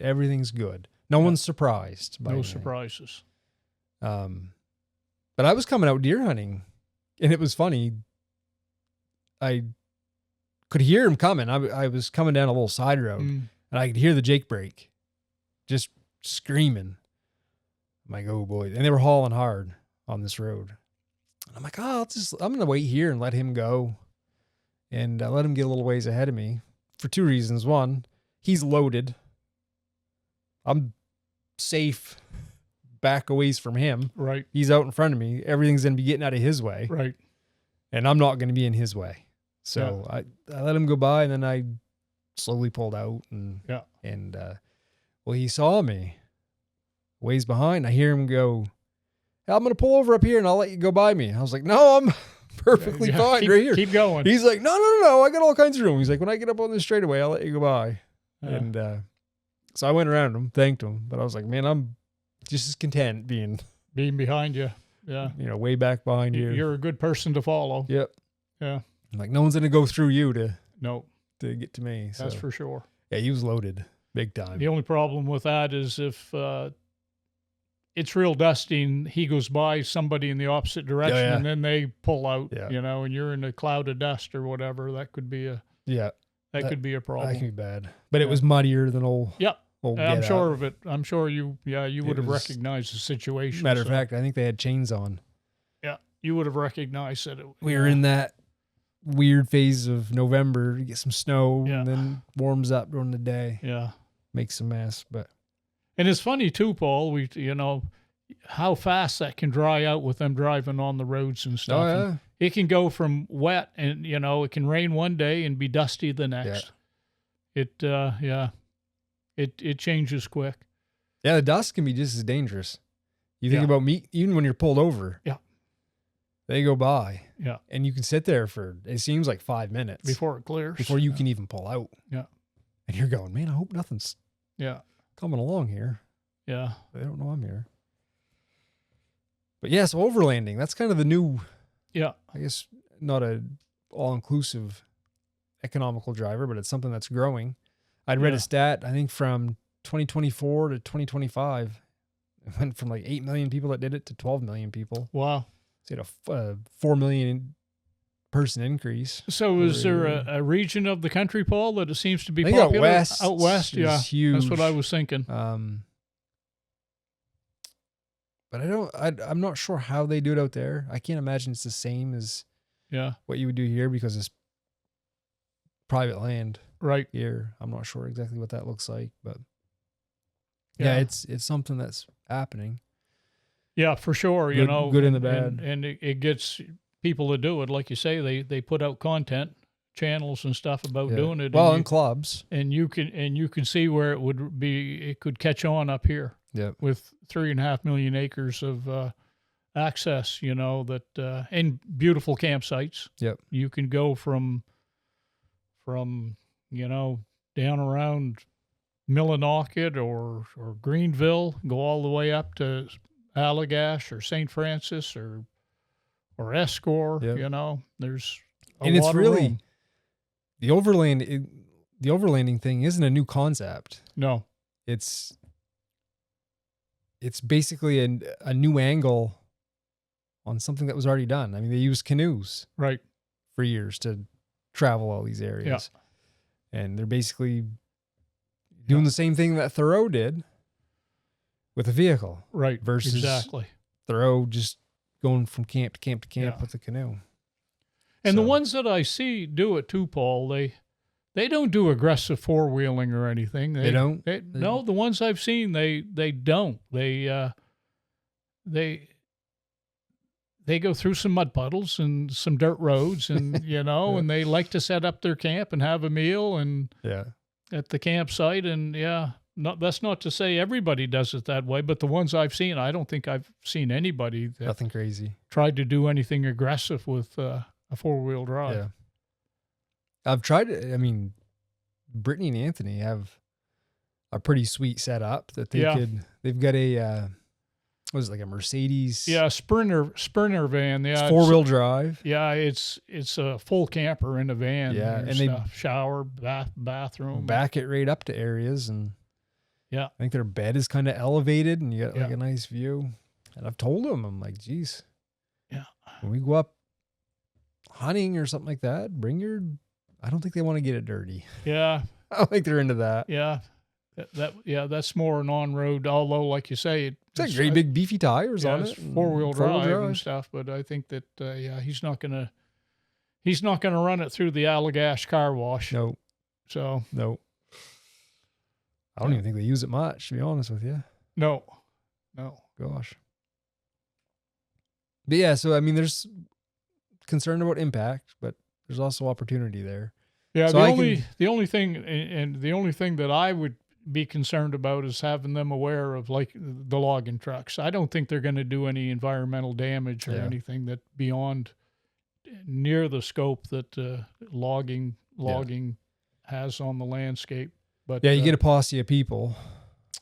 everything's good. No one's surprised. No surprises. But I was coming out deer hunting and it was funny. I could hear him coming. I was coming down a little side road and I could hear the Jake brake just screaming. I'm like, oh boy. And they were hauling hard on this road. I'm like, I'm going to wait here and let him go. And I let him get a little ways ahead of me for two reasons. One, he's loaded. I'm safe back a ways from him. Right. He's out in front of me. Everything's going to be getting out of his way. Right. And I'm not going to be in his way. So I let him go by and then I slowly pulled out. And he saw me ways behind. I hear him go, hey, I'm going to pull over up here and I'll let you go by me. I was like, no, I'm perfectly fine right here. Keep going. He's like, no. I got all kinds of room. He's like, when I get up on this straightaway, I'll let you go by. Yeah. And so I went around him, thanked him, but I was like, man, I'm just as content being behind you. Yeah. Way back behind you. You're a good person to follow. Yep. Yeah. I'm like, no one's going to go through you to get to me. That's for sure. Yeah, he was loaded big time. The only problem with that is if it's real dusty and he goes by somebody in the opposite direction and then they pull out, and you're in a cloud of dust or whatever, that could be a could be a problem. That could be bad. But it was muddier than old. Yep. I'm sure of it. I'm sure you would have recognized the situation. Matter of fact, I think they had chains on. Yeah. You would have recognized it. We were in that weird phase of November. You get some snow and then warms up during the day. Yeah. Makes a mess, but. And it's funny too, Paul, how fast that can dry out with them driving on the roads and stuff. Oh, yeah. And it can go from wet and, it can rain one day and be dusty the next. Yeah. It changes quick. Yeah, the dust can be just as dangerous. You think about me, even when you're pulled over. Yeah. They go by. Yeah. And you can sit there for, it seems like 5 minutes. Before it clears. Before you can even pull out. Yeah. And you're going, man, I hope nothing's coming along here. Yeah. They don't know I'm here. But yes, overlanding, that's kind of the new, I guess not a all-inclusive economical driver, but it's something that's growing. I'd read a stat, I think from 2024 to 2025, it went from like 8 million people that did it to 12 million people. Wow. So you had a 4 million person increase. So is there a region of the country, Paul, that it seems to be popular? Out west, yeah. Huge. That's what I was thinking. But I'm not sure how they do it out there. I can't imagine it's the same as what you would do here because it's private land right here. I'm not sure exactly what that looks like, but yeah, it's something that's happening. Yeah, for sure. Good, good and the bad. And it gets people to do it. Like you say, they put out content channels and stuff about doing it. Well, in clubs. And you can see where it could catch on up here. Yeah. With 3.5 million acres of access, that and beautiful campsites. Yep. You can go from down around Millinocket or Greenville, go all the way up to Allagash or St. Francis or Escort. Yep. There's and it's really room. The overlanding thing isn't a new concept. No, it's basically a new angle on something that was already done. I mean, they used canoes for years to travel all these areas. Yeah. And they're basically doing the same thing that Thoreau did with a vehicle. Right. Versus Thoreau just going from camp to camp to camp with a canoe. And the ones that I see do it too, Paul, they don't do aggressive four-wheeling or anything. They don't? No, the ones I've seen, they don't. They go through some mud puddles and some dirt roads and, and they like to set up their camp and have a meal and at the campsite. And, that's not to say everybody does it that way, but the ones I've seen, I don't think I've seen anybody that nothing crazy tried to do anything aggressive with a four-wheel drive. Yeah. I've tried it. I mean, Brittany and Anthony have a pretty sweet setup that they've got a, what is it, like a Mercedes? Yeah, Sprinter van. Yeah. It's four-wheel drive. Yeah. It's a full camper in a van. Yeah. And they shower, bathroom. Back it right up to areas. And I think their bed is kind of elevated and you got like a nice view. And I've told them, I'm like, geez, when we go up hunting or something like that, I don't think they want to get it dirty. Yeah. I don't think they're into that. Yeah. That's more an on-road, although like you say, it's like great big beefy tires on it. Four-wheel drive and stuff, but I think that he's not gonna run it through the Allagash car wash. No. So no. I don't even think they use it much, to be honest with you. No. Gosh. But yeah, so I mean there's concern about impact, but there's also opportunity there. Yeah, so the only thing that I would be concerned about is having them aware of like the logging trucks. I don't think they're going to do any environmental damage or anything that beyond near the scope that logging has on the landscape. But you get a posse of people.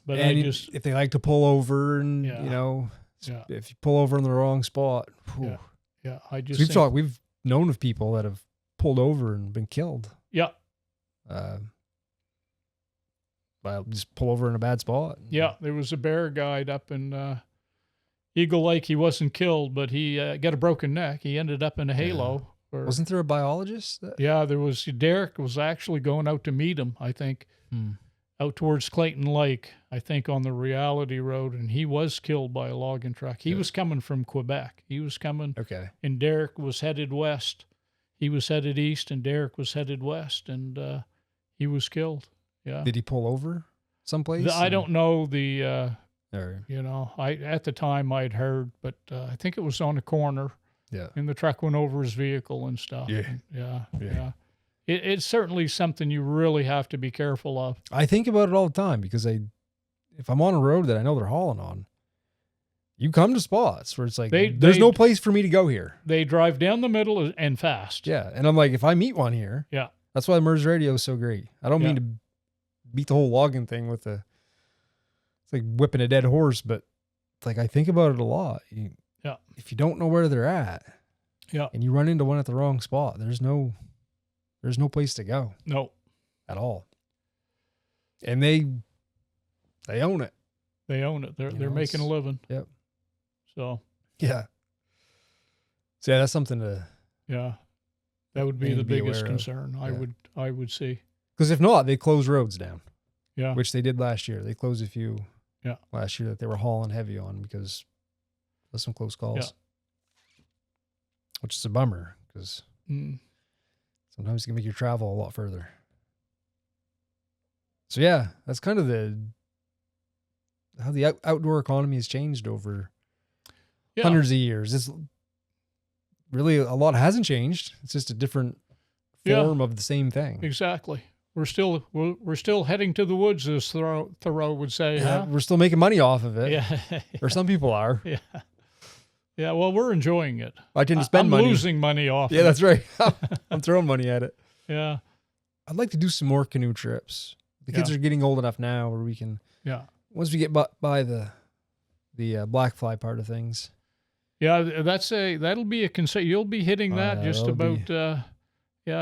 But if they like to pull over and if you pull over in the wrong spot, we've known of people that have pulled over and been killed. Yeah. Just pull over in a bad spot. Yeah, there was a bear guide up in Eagle Lake. He wasn't killed, but he got a broken neck. He ended up in a halo. Wasn't there a biologist? Yeah, there was. Derek was actually going out to meet him, I think, out towards Clayton Lake, I think on the Reality Road, and he was killed by a logging truck. He was coming from Quebec. He was coming. Okay. And Derek was headed west. He was headed east, and Derek was headed west, and he was killed. Yeah. Did he pull over someplace? I don't know at the time I'd heard, but I think it was on a corner. Yeah. And the truck went over his vehicle and stuff. Yeah. It's certainly something you really have to be careful of. I think about it all the time because if I'm on a road that I know they're hauling on, you come to spots where it's like, there's no place for me to go here. They drive down the middle and fast. Yeah. And I'm like, if I meet one here, that's why MERS radio is so great. I don't mean to beat the whole logging thing it's like whipping a dead horse, but it's like, I think about it a lot. If you don't know where they're at and you run into one at the wrong spot, there's no place to go. No. At all. And they own it. They own it. They're making a living. Yep. So. Yeah. So yeah, that's something to. Yeah. That would be the biggest concern. I would see. Because if not, they close roads down. Yeah. Which they did last year. They closed a few. Yeah. Last year that they were hauling heavy on because of some close calls. Yeah. Which is a bummer because sometimes it can make your travel a lot further. So yeah, that's kind of how the outdoor economy has changed over hundreds of years. It's really a lot hasn't changed. It's just a different form of the same thing. Exactly. We're still heading to the woods, as Thoreau would say. Yeah, huh? We're still making money off of it. Yeah. Or some people are. Yeah. Yeah, well, we're enjoying it. I tend to spend money. I'm losing money off it. Yeah, that's right. I'm throwing money at it. Yeah. I'd like to do some more canoe trips. The kids are getting old enough now where we can, once we get by the black fly part of things. Yeah, that'll be a concern. You'll be hitting that just about,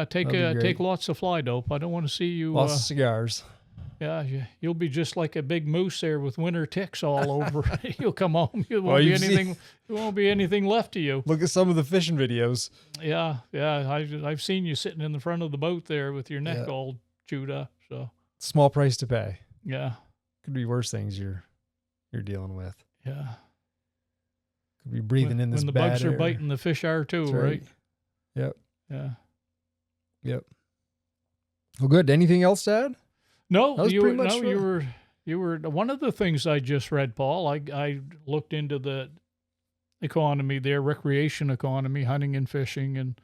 take lots of fly dope. I don't want to see you. Lots of cigars. Yeah, you'll be just like a big moose there with winter ticks all over. You'll come home. There won't be anything left of you. Look at some of the fishing videos. Yeah. I've seen you sitting in the front of the boat there with your neck all chewed up. So small price to pay. Yeah, could be worse things you're dealing with. Yeah, could be breathing in this when the bad bugs air. are biting, the fish are too, right? Yep. Yeah. Yep. Well, good. Anything else to add? No, you were one of the things I just read, Paul. I looked into the economy there, recreation economy, hunting and fishing,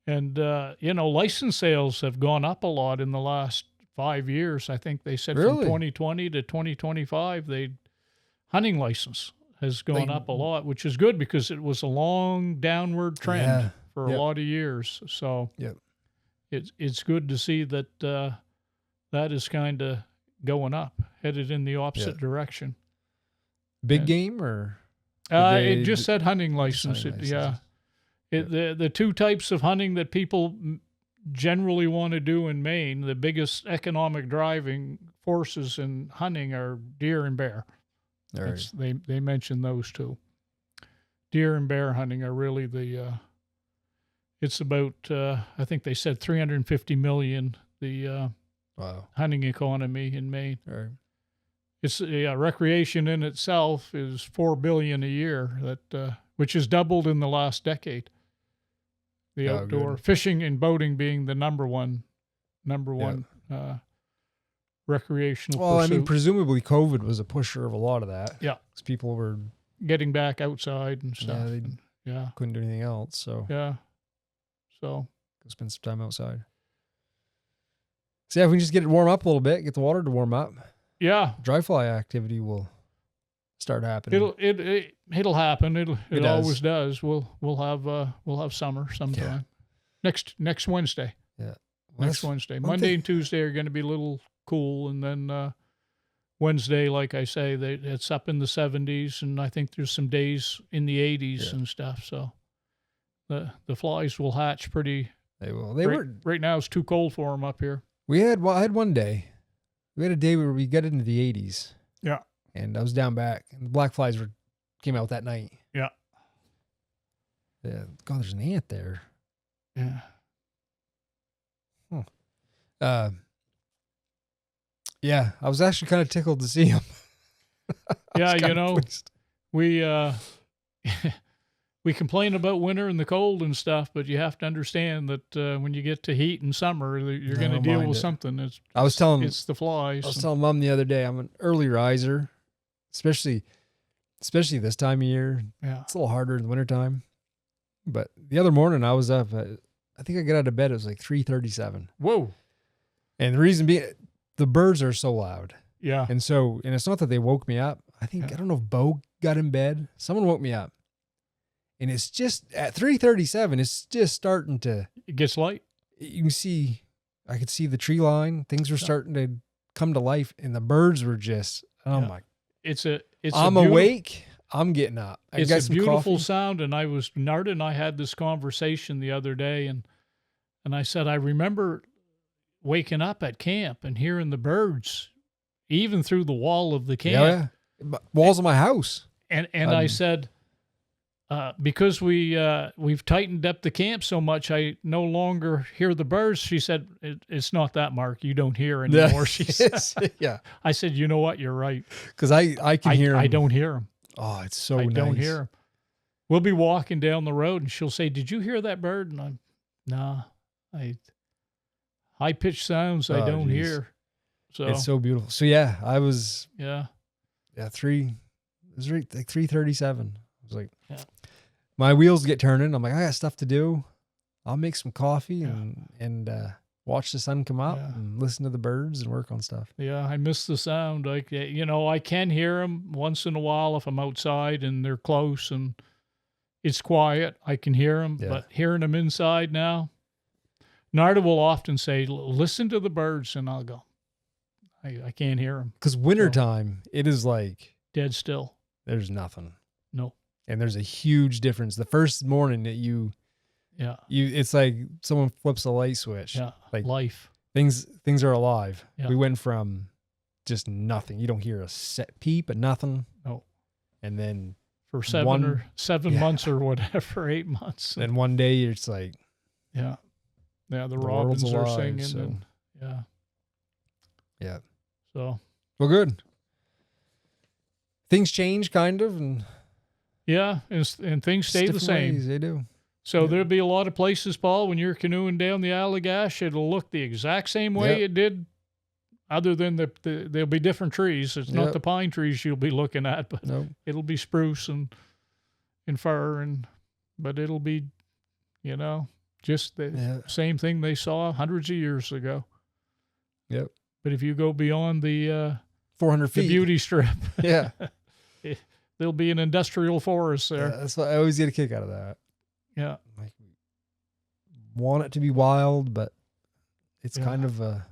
and license sales have gone up a lot in the last 5 years. I think they said from 2020 to 2025, hunting license has gone up a lot, which is good because it was a long downward trend for a lot of years. So it's good to see that. That is kind of going up, headed in the opposite direction. Big game or? It just said hunting license. The two types of hunting that people generally want to do in Maine, the biggest economic driving forces in hunting are deer and bear. Right. They mention those two. Deer and bear hunting are really it's about, I think they said 350 million, hunting economy in Maine. Right. It's recreation in itself is $4 billion a year, which has doubled in the last decade. The outdoor fishing and boating being the number one recreational. Well, pursuit. I mean, presumably COVID was a pusher of a lot of that. Yeah, because people were getting back outside and stuff. Couldn't do anything else. So go spend some time outside. So if we can just get it warm up a little bit, get the water to warm up. Yeah. Dry fly activity will start happening. It'll happen. It always does. We'll have summer sometime. Next Wednesday. Yeah. Next Wednesday. Monday and Tuesday are going to be a little cool, and then Wednesday, like I say, it's up in the 70s, and I think there's some days in the 80s and stuff. So the flies will hatch pretty. They will. Right now it's too cold for them up here. I had one day. We had a day where we got into the 80s. Yeah. And I was down back, and the black flies came out that night. Yeah. Yeah. God, there's an ant there. Yeah. Yeah, I was actually kind of tickled to see him. Yeah, we complain about winter and the cold and stuff, but you have to understand that when you get to heat and summer, you're going to deal with something. It's the flies. I was telling Mom the other day, I'm an early riser, especially this time of year. Yeah, it's a little harder in the wintertime. But the other morning, I was up. I think I got out of bed. It was like 3:37. Whoa! And the reason being, the birds are so loud. Yeah. And it's not that they woke me up. I don't know if Bo got in bed. Someone woke me up. And it's just at 3:37, it's just starting to. It gets light. You can see, I could see the tree line. Things were starting to come to life, and the birds were just. Oh my! I'm awake. I'm getting up. It's a beautiful sound, and Narda and I had this conversation the other day, and I said I remember waking up at camp and hearing the birds, even through the wall of the camp. Yeah. Walls of my house. And I said, because we've tightened up the camp so much, I no longer hear the birds. She said, it's not that, Mark. You don't hear anymore. She said, yeah. I said, you know what? You're right. Because I can hear them. I don't hear them. Oh, it's so nice. I don't hear them. We'll be walking down the road and she'll say, did you hear that bird? And I'm, nah, high-pitched sounds I don't hear. So it's so beautiful. So yeah, I was, it was like 3:37. I was like, yeah. My wheels get turning. I'm like, I got stuff to do. I'll make some coffee and watch the sun come up and listen to the birds and work on stuff. Yeah, I miss the sound. Like, I can hear them once in a while if I'm outside and they're close and it's quiet. I can hear them, but hearing them inside now, Narda will often say, listen to the birds, and I'll go, I can't hear them. Because wintertime, it is like dead still. There's nothing. No. And there's a huge difference. The first morning that it's like someone flips a light switch. Yeah. Like life. Things are alive. Yeah. We went from just nothing. You don't hear a set peep and nothing. No. And then for 7 months or whatever, 8 months. And one day it's like, the robins are singing. So. And, yeah. So. Well, good. Things change kind of. And and things stay the same. Ways, they do. So there'll be a lot of places, Paul, when you're canoeing down the Allagash, it'll look the exact same way it did, other than there'll be different trees. It's not the pine trees you'll be looking at, but it'll be spruce and fir, but it'll be, just the same thing they saw hundreds of years ago. Yep. But if you go beyond the 400 feet, the beauty strip, there'll be an industrial forest there. Yeah, that's what I always get a kick out of that. Yeah. Like, want it to be wild, but it's kind of a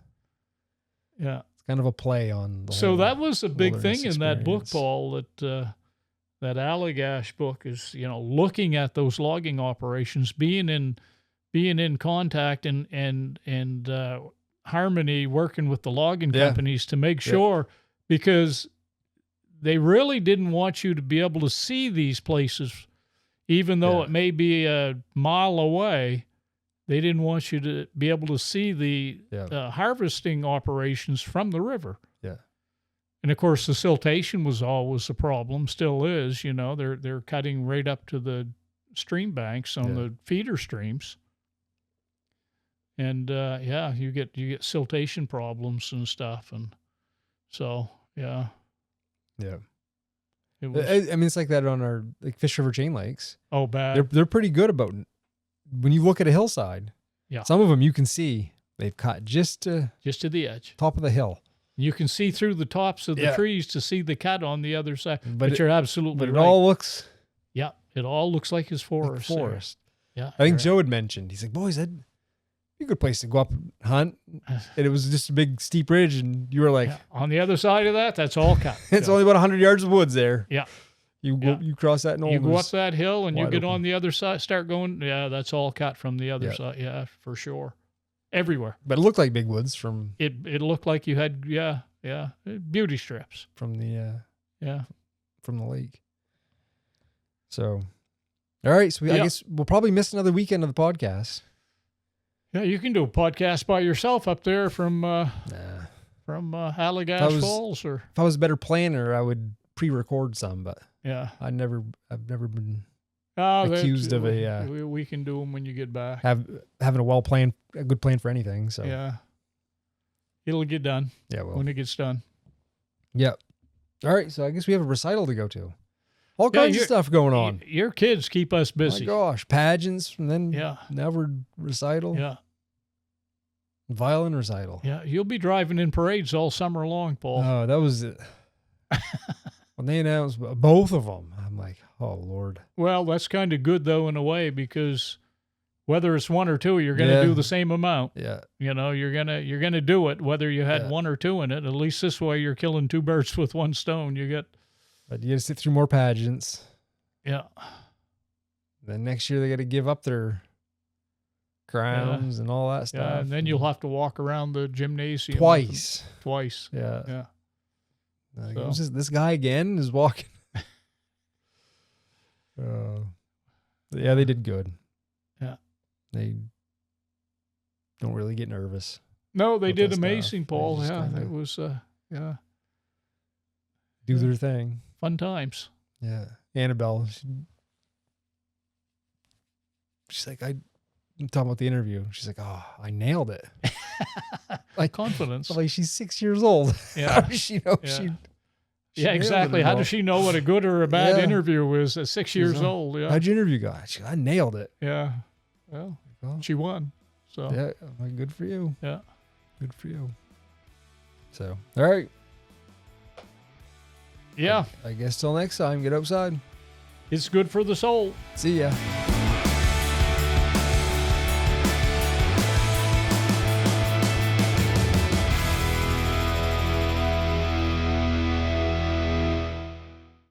it's kind of a play on the So that was a big thing in that book, experience. Paul, that Allagash book is, looking at those logging operations, being in contact and harmony, working with the logging companies to make sure, because they really didn't want you to be able to see these places, even though it may be a mile away. They didn't want you to be able to see the harvesting operations from the river. Yeah. And of course, the siltation was always a problem, still is. They're cutting right up to the stream banks on the feeder streams. And you get siltation problems and stuff, and so Yeah. it was, I mean, it's like that on our Fish River chain lakes. Oh, bad. They're pretty good about when you look at a hillside. Yeah. Some of them you can see they've cut just to the edge, top of the hill. You can see through the tops of the trees to see the cut on the other side. But you're absolutely right. But it all looks. Yeah, it all looks like his forest. Like forest. Yeah. I think Joe had mentioned. He's like, boys, that'd be a good place to go up and hunt. And it was just a big steep ridge, and you were like, on the other side of that, that's all cut. It's only about 100 yards of woods there. Yeah. You cross that, and you go up that hill, and you get open. on the other side, start going. Yeah, that's all cut from the other side. Yeah, for sure, everywhere. But it looked like big woods from. It looked like you had beauty strips from the from the lake. So, all right. So I guess we'll probably miss another weekend of the podcast. Yeah, you can do a podcast by yourself up there from Allagash Falls, or if I was a better planner, I would pre-record some, but I've never been accused of we can do them when you get back. Having a good plan for anything. So it'll get done. Yeah, well, when it gets done. Yeah. All right, so I guess we have a recital to go to. All kinds of stuff going on. Your kids keep us busy. My gosh, pageants, and then now we're recital. Yeah. Violin recital. Yeah, you'll be driving in parades all summer long, Paul. Oh, that was it. When they announced both of them, I'm like, oh, Lord. Well, that's kind of good, though, in a way, because whether it's one or two, you're going to do the same amount. Yeah. You're gonna do it, whether you had one or two in it. At least this way, you're killing two birds with one stone. But you got to sit through more pageants. Yeah. Then next year, they got to give up their crowns and all that stuff. Yeah, and then you'll have to walk around the gymnasium twice. Yeah. Yeah. It was just, this guy again is walking. Yeah, they did good. Yeah. They don't really get nervous. No, they did amazing, Paul. Yeah, it was, do their thing. Fun times. Yeah. Annabelle, she's like, I'm talking about the interview. She's like, oh, I nailed it. Like confidence. Like she's 6 years old. Yeah. How does she know Yeah, exactly. How does she know what a good or a bad interview is at 6 years old? Yeah. How'd you interview guys? I nailed it. Yeah. Well, she won. So yeah, like, good for you. Yeah. Good for you. So, all right. Yeah. I guess till next time, get outside. It's good for the soul. See ya.